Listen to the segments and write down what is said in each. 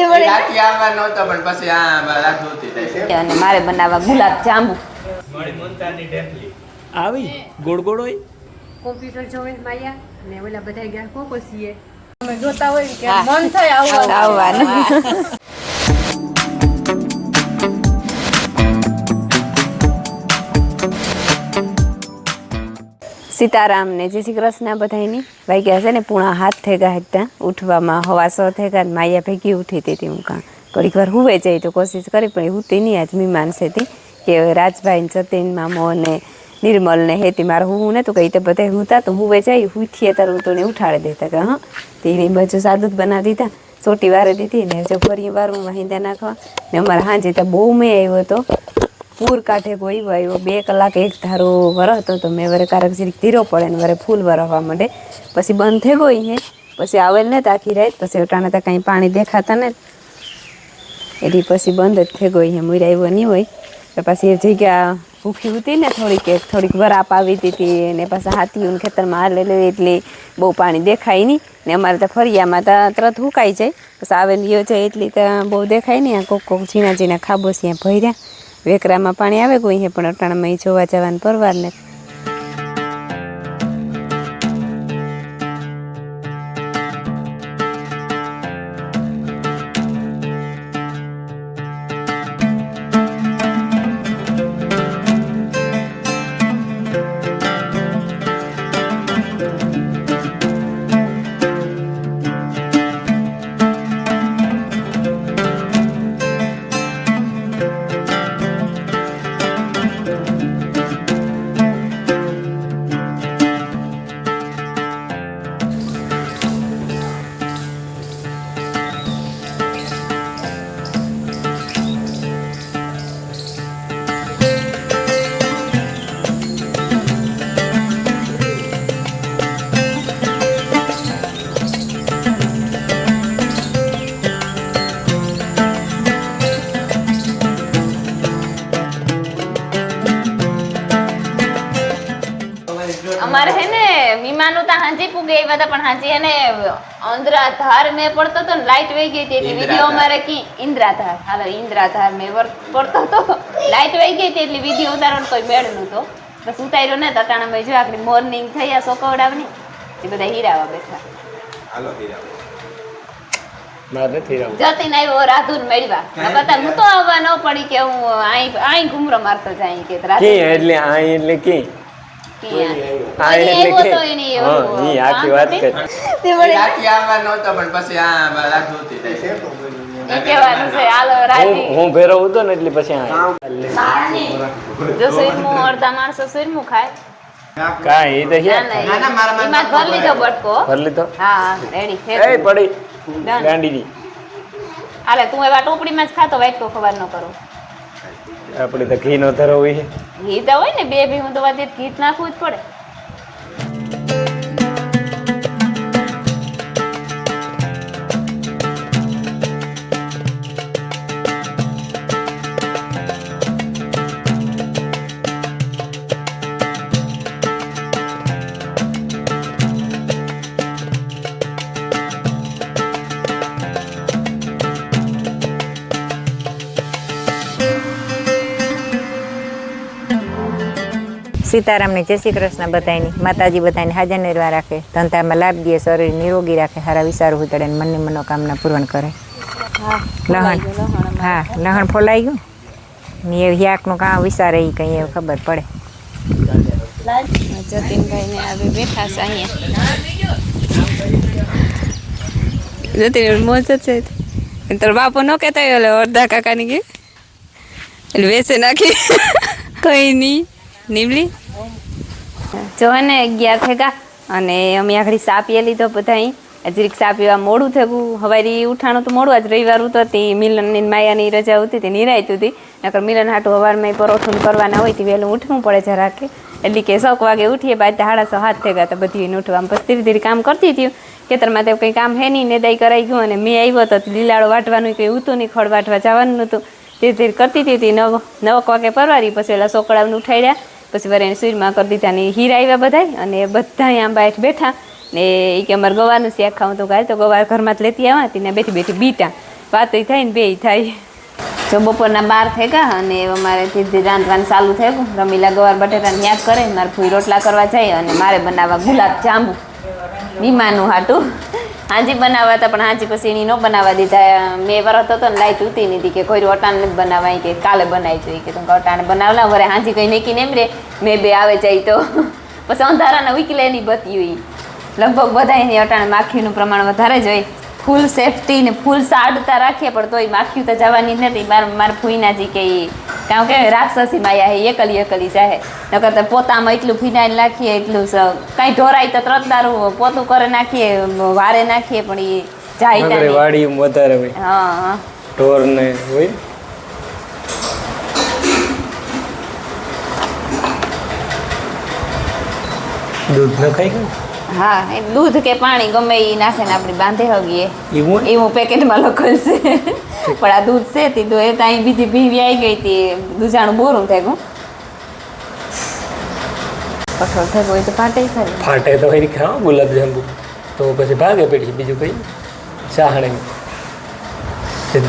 રાતી આવવા નહોતો પણ પછી આ રાત જોતી થાય. અને મારે બનાવવા ગુલાબ જાંબુ. મારી મનતાની ઢેફલી આવી ગોળ ગોળ હોય. કોમ્પ્યુટર જોવે માયા ને ઓલા બધા ગયા કોકોસીએ અમે જોતા હોય કે મન થાય આવવાનું. સીતારામ ને જય શ્રી કૃષ્ણ બધાની. વાગ્યા છે ને પૂણા 7 થઈ ગયા હતા ઉઠવામાં. હવા 6 થઈ ગયા. માયા ભેગી ઉઠી હતી. હું કાં ઘડીક વાર હુવે જાય તો કોશિશ કરી પણ હુતી નહીં. આજ મીમાન છે કે રાજભાઈ ને સતીન મામો ને નિર્મલ ને હેતી મારે હું ને તો કઈ તો બધા હુતા તો હુવે જાય ઉઠીએ તારું તો ને ઉઠાડી દેતા કે હા તેની બાજુ સાદું જ બનાવી દીધા. ચોટી વારે દીધી ને જો ફરી વારું વાહિંદા નાખવા ને અમારે હાંજે તો બહુ મેં આવ્યો હતો. પૂર કાંઠે કોઈ આવ્યો 2 કલાક એક ધારો વરસતો તો મેં વરે કારક જરીક ધીરો પડે ને વરે ફૂલ વરસવા માંડે. પછી બંધ થઈ ગઈ હે પછી આવેલ ને તાકી રાત પછી અટાણે તો કાંઈ પાણી દેખાતા ને એટલે પછી બંધ જ થઈ ગઈ હે. મુર આવ્યો નહીં હોય તો પછી એ જગ્યા ભૂખી હતી ને થોડીક વરાપ આવી હતી ને પાછા હાથીઓને ખેતરમાં હાલેલું એટલે બહુ પાણી દેખાય નહીં ને અમારે તો ફરિયામાં તો તરત હુકાઈ જાય. પછી આવેલીઓ જાય એટલી તો બહુ દેખાય નહીં. આ કોક ઝીણા ઝીણા ખાબોસિયા ભર્યા વેકરામાં પાણી આવે કોઈ હે પણ અટાણામાં જોવા જવાનું પરવાર ને. અમારે હે ને વિમાનો તો હાંજી પૂગે આવ્યા હતા પણ હાંજી હે ને ઇન્દ્રાધાર મેં પડતો તો ને લાઈટ વહી ગઈ હતી એટલે વિડીયો અમારે કી ઇન્દ્રાધાર હાલો ઇન્દ્રાધાર મેં પડતો તો લાઈટ વહી ગઈ હતી એટલે વિડીયો ઉતારવાનો કોઈ મેળ નહોતો. બસ ઉતાર્યો ને તટાણા મેં જો આખરી મોર્નિંગ થઈ આ સોકવડાવની એ બધા હીરાવા બેઠા. હાલો હીરાવા મારે નથી રાવ જતીન આવ્યો રાધુન મેળવા નકર હું તો આવવા ન પડી કે હું આઈ ઘુમરો મારતો જાય કે રાધુ કે એટલે આ એટલે કે રાતી આવવા નહોતો પણ પછી આ રાત જોતી થાય. હું ભેરો હતો ને એટલે પછી જો સુરમું અડધા માણસો સુરમું ખાય કાઈ તો છે એમાં ભર લીધો બટકો ભર લીધો. હા રેડી છે એ પડી ગાંડીની હાલે તું એવા ટોપડીમાં જ ખાતો વાટકો ખબર ન કરો. આપણે તો ઘી નો ધરો હોય ઘી તો હોય ને 2 ભીહું તો વાતે ઘી નાખવું જ પડે. સીતારામને જય શ્રી કૃષ્ણ બધાની. માતાજી બધાને હાજર નિર્વાહ રાખે, ધંધામાં લાભ દે, શરીર નિરોગી રાખે, સારા વિચારો ઉતરે ને મનની મનોકામના પૂર્ણ કરે. લહણ હા લહણ ફોલાઈ ગયું ને એ યાકનું કાં વિચારે એ કંઈ એવું ખબર પડે. જતીનભાઈ ને આવે બેઠા છે અહીંયા. જતીન મોજ છે તાર બાપો ન કહેતા એટલે અડધા કાકાની કે એટલે વેસે નાખી કઈ નહીં નીમલી જો ને 11 થયા અને અમે આખડી સા પીએ લીધો બધા. જરીક સા પીવા મોડું થયું. હવારી ઉઠાણું તો મોડું આજ રવિવાર હતું તે મિલનની માયાની રજા હતી તે નિરાયત હતી નકર મિલન હાટું હવારમાં પરોઠું કરવાના હોય તે વહેલું ઉઠવું પડે જરાક એટલે કે 6 વાગે ઉઠીએ બાદ 6:30 થઈ ગયા હતા બધી ઉઠવા. આમ પછી ધીરે ધીરે કામ કરતી હતી ખેતરમાં તો કંઈ કામ હે નહીં નેદાઈ કરાઈ ગયું અને મેં આવ્યો તો લીલાડો વાટવાનું કંઈ હતું નહીં ખડ વાટવા જવાનું નહોતું ધીરે ધીરે કરતી હતી. 9 વાગે પરવારી પછી પેલા સોકડાને ઉઠાડ્યા પછી વરે સુરમાં કરી દીધા ને હીરા આવ્યા બધા અને બધા આમ બાઈટ બેઠા ને એ કે અમારે ગવારનું શાક ખાવું તો ગાય તો ગવાર ઘરમાં જ લેતી આવ્યા હતી ને બેઠી બેઠી બીટા વાતોય થાય ને બેય થાય. જો બપોરના 12 થઈ ગયા અને અમારે ધીરે રાંધવાનું ચાલુ થઈ ગયું. રમીલા ગવાર બટેટાને યાદ કરે, મારે ફૂઈ રોટલા કરવા જાય અને મારે બનાવવા ગુલાબ જાંબુ મીમાનું હાટું. હાજી બનાવવા હતા પણ હાજી પછી એની ન બનાવવા દીધા. મેં વરત હતો ને લાઈટ ઉતી નથી કે કોઈ અટાણે નથી બનાવાય કે કાલે બનાવી જોઈએ કે તમે અટાણે બનાવલા વરે હાજી કંઈ નીકળીને એમ રે મેં બે આવે જાય તો પછી અંધારાના ઉકલે એની બતી હોય. લગભગ બધા એની અટાણે માખીનું પ્રમાણ વધારે જ હોય. ફૂલ સેફટી ને ફૂલ સાડતા રાખીએ પણ તોય માખી તો જવાની જ નથી. મારા ફૂઈનાજી કે કારણ કે રાક્ષસી માયા હે, એકલી એકલી જાય. નકર તો પોતામાં એટલું ફિનાઇલ નાખીએ એટલું કાંઈ ઢોરાય તો તરત દારૂ પોતું કરે નાખીએ, વારે નાખીએ પણ એ જાય નગરે વાડી વધારે હોય. હા ઢોર ને હોય. દૂધ ન ખાઈ ગયું હા, એ દૂધ કે પાણી ગમે એ નાખે ને આપણે બાંધે હગીએ એવું એવું પેકેટમાં લખેલ છે. પણ આ દૂધ છે તે તો એ ત્યાં બીજી ભીવી આવી ગઈ હતી, દૂધાણું બોરું થઈ ગયું. કઠોળ થઈ ગયું તો ફાટે ખરી. ફાટે તો હોય ખાવા ગુલાબ જાંબુ તો પછી ભાગે પડી બીજું કઈ ચાહણે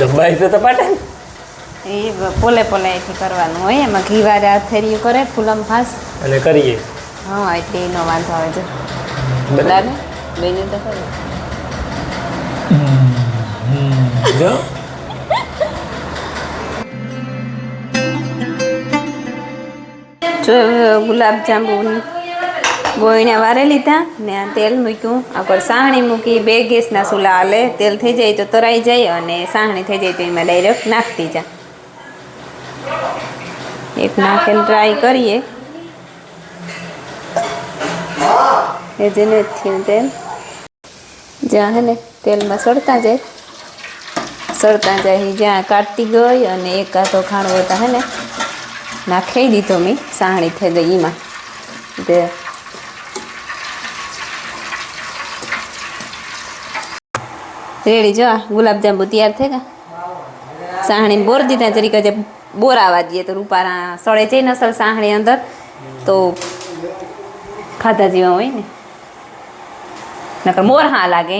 દબાઈ તો ફાટે ને. એ પોલે પોલે એથી કરવાનું હોય. એમાં ઘી વારે હાથેરિયું કરે ફૂલમ ફાસ અને કરીએ. હા એટલે એનો વાંધો આવે છે. લાગે બેનું તો ખરું. જો ગુલાબ જાંબુ ગોળીને વારે લીધા ને આ તેલ મૂક્યું. આગળ સાહણી મૂકી. 2 ગેસના ચૂલા હાલે. તેલ થઈ જાય તો તરાઈ જાય અને સાહણી થઈ જાય તો એમાં ડાયરેક્ટ નાખતી જા. એક નાખીને ટ્રાય કરીએ. એ જેને થયું તેલ જ્યાં હે ને તેલમાં સળતા જાય જ્યાં કાઢતી ગઈ અને એક કાંતો ખાણો હતા હે ને નાખી દીધો મેં. સાહણી થઈ ગઈ એમાં તે રેડી. જો ગુલાબજાંબુ તૈયાર થઈ ગયા. સાહણી બોર દીધા જરીક જ બોરાવા દઈએ તો રૂપારા સળે જઈ નસલ સાહણી અંદર તો ખાધા જેવા હોય ને. નકર મોર હા લાગે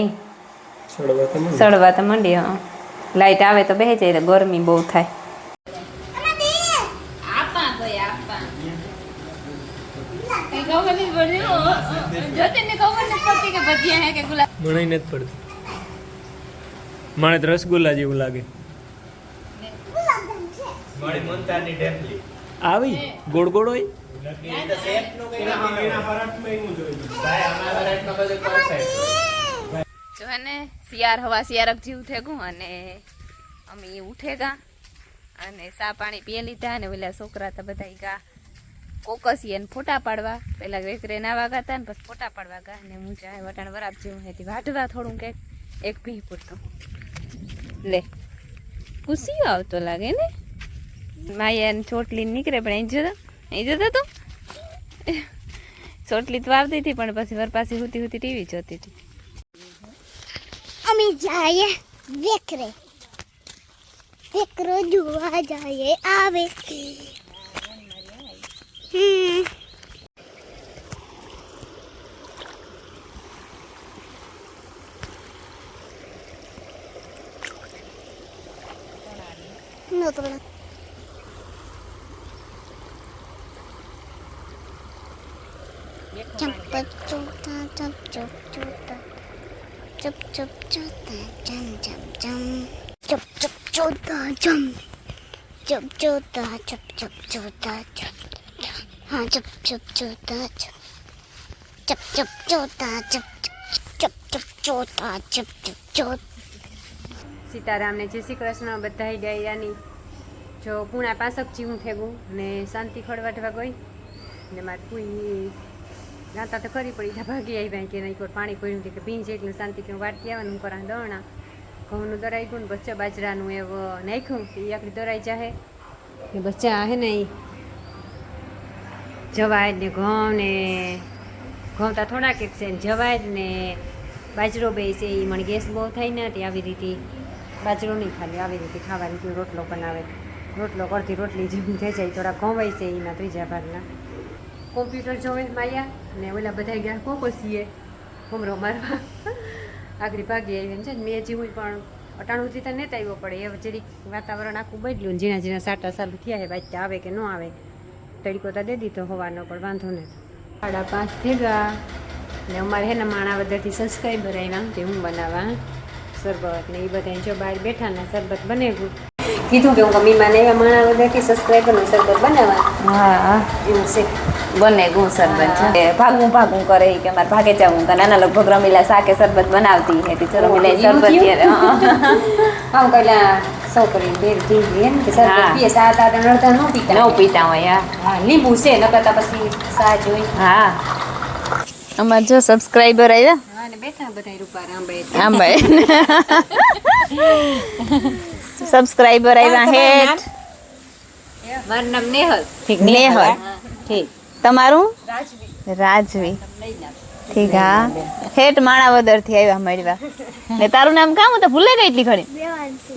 સડવા તો મંડી. હા લાઈટ આવે તો બેસી જાય ગરમી બહુ થાય. મને નથી પડતી. મને તો રસગુલ્લા જેવું લાગે. આવી ગોળ ગોળ હોય. જો ને શિયાર હવા શિયારક જેવું થઈ ગયું અને અમે ઉઠેગા અને ચા પાણી પીએ લીધા અને પેલા છોકરા તો બધા ગા કોકસીએ ને ફોટા પાડવા. પેલા વેકરે નાવા ગાતા ને પછી ફોટા પાડવા ગા ને હું ચાહે વટાણ વરાપ જેવું હતી વાટવા થોડું કંઈક એક ભી પૂરતું. લે ખુશી આવતો લાગે ને. માયા ચોટલી નીકળે પણ અહીં જતા તો ચોટલી તો વાવતી હતી પણ પછી વર પાસે હુતી ટીવી જોતી હતી. અમે જાય વેકરો જોવા જાય આવે. No to jump સીતારામને જય શ્રી કૃષ્ણ. બધા ડાયરાની જો પૂણા પાસક જીવું થેગું ને શાંતિ ખડવાટવા ગઈ ને મારે કોઈ ગાતા તો ખરી પડી ભાગી આવી ભાઈ કે નહીં કોઈ પાણી પડ્યું કે ભીંજ એટલે શાંતિ કે વાટકી આવવાનું કરા દણા ઘઉંનું દરાઈ ગયું ને બચ્ચા બાજરાનું એવું નાખ્યું કે એ આખી દરાઈ જાહે ને બચ્ચા હે ને જવાય ને ઘઉં તા થોડાક એક છે ને જવાય ને બાજરો બે છે એ મને ગેસ બહુ થાય ને તે આવી રીતે બાજરો નહીં ખાલી આવી રીતે ખાવા રીતે રોટલો બનાવે. રોટલો કરતી રોટલી જેવી થઈ જાય. થોડા ઘઉં છે એના ત્રીજા ભાગના. કોમ્પ્યુટર જોવે માયા ને ઓલા બધા ગયા કોકો છીએ ઘમરો મારવા આગળ ભાગી આવીને છે ને મેં જીવું પણ અટાણું સુધી તો નેતા આવ્યો પડે હવે જરીક વાતાવરણ આખું બદલ્યું ને ઝીણા ઝીણા સાટા ચાલુ થયા છે બાચ્ચા આવે કે ન આવે તડકો તો દે દીધો હોવાનો પણ વાંધો નહીં 5:30 થઈ ગયા ને અમારે હે ને માણાવદરથી સબસ્ક્રાઈબર આવ્યા તે હું બનાવવા શરબત ને એ બધા જો બહાર બેઠા ને શરબત બનેવું કીધું કે હું મીમાને આવ્યા માણાવદરથી સબસ્ક્રાઈબરનું શરબત બનાવવા હા એવું છે બને ગુણ શરબત છે ભાગું ભાગું કરે ઈ કે મારે ભાગે જવું કે નાના લગભગ રમીલા શાકે શરબત બનાવતી હે તી રમીલા શરબત પાઉં કઈલા છોકરી બેર પીવી ને કે શરબત પીએ સાત આઠ અડધા ન પીતા ન પીતા હોય હા લીંબુ છે ન કરતા પછી સા જોઈ હા અમાર જો સબસ્ક્રાઇબર આવ્યા હા ને બેઠા બધા રૂપા રાંબળે આમ ભાઈ સબસ્ક્રાઇબર આવ્યા હેઠ મારું નામ નેહલ ઠીક નેહલ ઠીક તમારું રાજવી ઠીક હા હેઠ માણાવદર થી આવ્યા મળવા ને તારું નામ કામ તો ભૂલે ગઈ એટલી ઘણી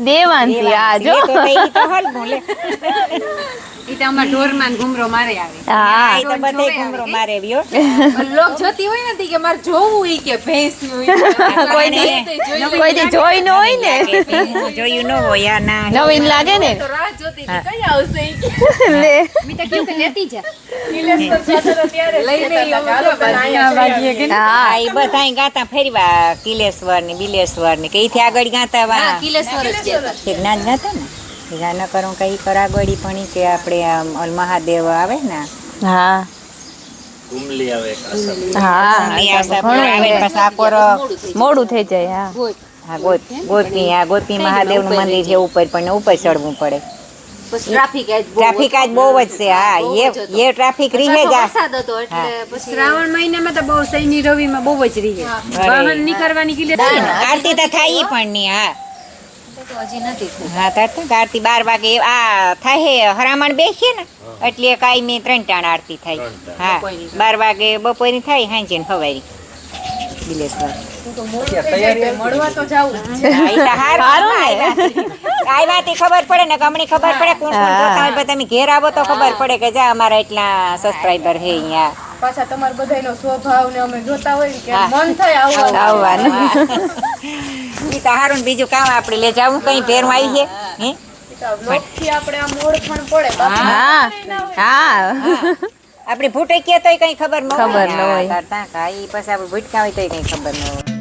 દેવાંશી આ જો ઈ તો અમાર ઢોરમાં ઘુમરો મારે આવે હા તો બધે ઘુમરો મારે આવ્યો લોક જોતી હોય ને કે મારે જોવું ઈ કે ભેંસ નું કોઈ દી જોઈ ન હોય ને જોયું ન હોય આ ના નવીન લાગે ને રાહ જોતી હતી કઈ આવશે ઈ કે લે મી તો કયું કે લેતી જા નિલેશ પર જતો તો ત્યારે લઈને હાલો અહીંયા વાગીએ કે હા એ બધા ગાતા ફેરવા કિલેશ્વર ને બિલેશ્વર ને કે ઈથી આગળ ગાતા વા કિલેશ્વર જ છે કે જ્ઞાન ગાતા ને એ ન કરું કઈ કરાગડી પણ કે આપણે આમ મહાદેવ આવે ને હા હા મોડું થઈ જાય હા ગોપી મહાદેવ નું મંદિર છે ઉપર પણ ઉપર ચડવું પડે ટ્રાફિક ટ્રાફિક આજ બહુ જ છે હા એ ટ્રાફિક રીહે જ આ. વરસાદ હતો એટલે પછી શ્રાવણ મહિનામાં તો બહુ શનિ રવિમાં બહુ જ રહીએ વાહન નીકળવાની કિલે આરતી તો થાય ઈ પણ ની હા હજી નથી હા તરત આરતી 12 વાગે આ થાય હરામણ બેસીએ ને એટલે કાયમી 3 ટાણ આરતી થાય હા 12 વાગે બપોરની થાય હાંજે ને સવારી બિલેશ્વર મળવા તો જાવું આવ્યાથી ખબર પડે ને ગમણી ખબર પડે કોણ કોણ જોતા હોય તમે ઘેર આવો તો ખબર પડે કે જા અમારા એટલા સબસ્ક્રાઇબર હે અહીંયા પાછા તમારો બધાયનો સ્વભાવ ને અમે જોતા હોય કે મન થાય આવવાનું ઈ તો હારું બીજું કામ આપણે લે જાવું કઈ ભેરું આવી છે હે લોક થી આપણે આ મોડ પણ પડે હા હા આપણે ભૂટે કે તોય કઈ ખબર ન ખબર ન હોય. કરતા કાઈ પછી આપણે ભૂટકા હોય તોય કઈ ખબર ન હોય